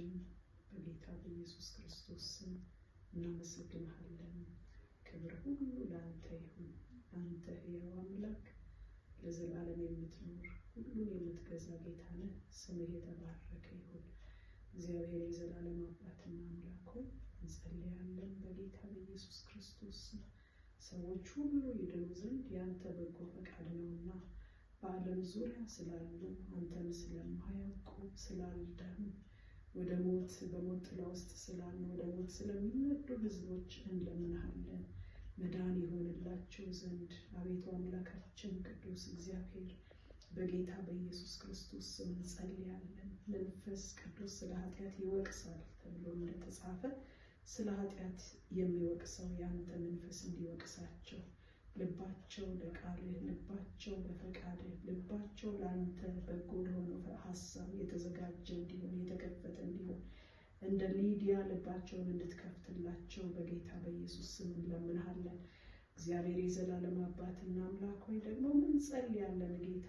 አባታችን በጌታ በኢየሱስ ክርስቶስ ስም እናመሰግንሃለን። ክብር ሁሉ ላንተ ይሁን። አንተ ሕያው አምላክ ለዘላለም የምትኖር ሁሉን የምትገዛ ጌታ ነህ። ስምህ የተባረከ ይሁን። እግዚአብሔር የዘላለም አባትና አምላክ ሆይ እንጸልያለን በጌታ በኢየሱስ ክርስቶስ ስም ሰዎች ሁሉ ይድኑ ዘንድ ያንተ በጎ ፈቃድ ነውና በዓለም ዙሪያ ስላሉ አንተን ስለማያውቁ ስላልዳኑ ወደ ሞት በሞት ጥላ ውስጥ ስላሉ ወደ ሞት ስለሚነዱ ሕዝቦች እንለምንሃለን። መዳን ይሆንላቸው ዘንድ አቤቱ አምላካችን ቅዱስ እግዚአብሔር በጌታ በኢየሱስ ክርስቶስ ስም እንጸልያለን። መንፈስ ቅዱስ ስለ ኃጢአት ይወቅሳል ተብሎ እንደተጻፈ ስለ ኃጢአት የሚወቅሰው ያንተ መንፈስ እንዲወቅሳቸው ልባቸው ለቃልህ ልባቸው ለፈቃድህ ልባቸው ላንተ በጎ ለሆነው ሐሳብ የተዘጋጀ እንዲሆን የተከፈተ እንዲሆን እንደ ሊዲያ ልባቸውን እንድትከፍትላቸው በጌታ በኢየሱስ ስም እንለምንሃለን። እግዚአብሔር የዘላለም አባትና አምላክ ሆይ ደግሞ ምን ጸልያለን ጌታ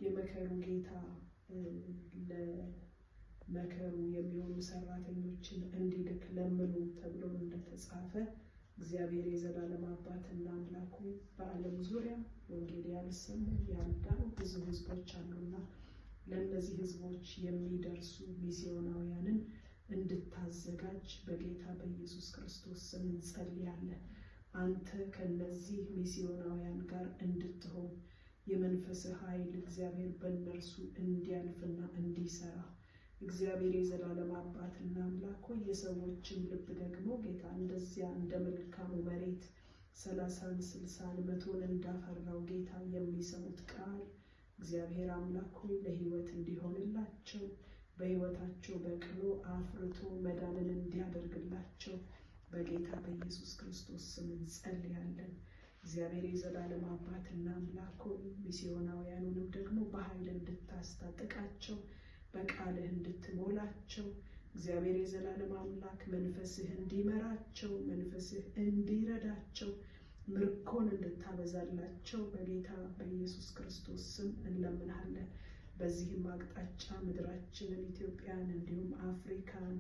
የመከሩ ጌታ ለመከሩ የሚሆኑ ሰራተኞችን እንዲልክ ለምኑ ተብሎ እንደተጻፈ እግዚአብሔር የዘላለም አባትና አምላክ ሆይ በዓለም ዙሪያ ወንጌል ያልሰሙ ያልዳኑ ብዙ ሕዝቦች አሉና ለእነዚህ ሕዝቦች የሚደርሱ ሚስዮናውያንን እንድታዘጋጅ በጌታ በኢየሱስ ክርስቶስ ስም እንጸልያለን። አንተ ከነዚህ ሚስዮናውያን ጋር እንድትሆን የመንፈስ ኃይል እግዚአብሔር በእነርሱ እንዲያልፍና እንዲሰራ እግዚአብሔር የዘላለም አባትና አምላክ ሆይ የሰዎችን ልብ ደግሞ ጌታ እንደዚያ እንደ መልካሙ መሬት 30 60 100 እንዳፈራው ጌታ የሚሰሙት ቃል እግዚአብሔር አምላክ ሆይ ለሕይወት እንዲሆንላቸው በሕይወታቸው በቅሎ አፍርቶ መዳንን እንዲያደርግላቸው በጌታ በኢየሱስ ክርስቶስ ስም እንጸልያለን። እግዚአብሔር የዘላለም አባትና አምላክ ሆይ ሚስዮናውያኑንም ደግሞ በኃይል እንድታስታጥቃቸው በቃልህ እንድትሞላቸው እግዚአብሔር የዘላለም አምላክ መንፈስህ እንዲመራቸው መንፈስህ እንዲረዳቸው ምርኮን እንድታበዛላቸው በጌታ በኢየሱስ ክርስቶስ ስም እንለምንሃለን። በዚህም አቅጣጫ ምድራችንን ኢትዮጵያን እንዲሁም አፍሪካን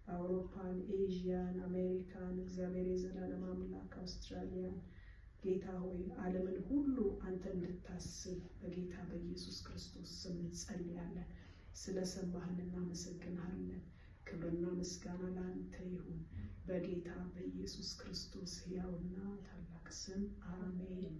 አውሮፓን ኤዥያን አሜሪካን እግዚአብሔር የዘላለም አምላክ አውስትራሊያን ጌታ ሆይ ዓለምን ሁሉ አንተ እንድታስብ በጌታ በኢየሱስ ክርስቶስ ስም እንጸልያለን። ስለሰማህን እናመሰግንሃለን። ክብርና ምስጋና ለአንተ ይሁን በጌታ በኢየሱስ ክርስቶስ ሕያውና ታላቅ ስም አሜን።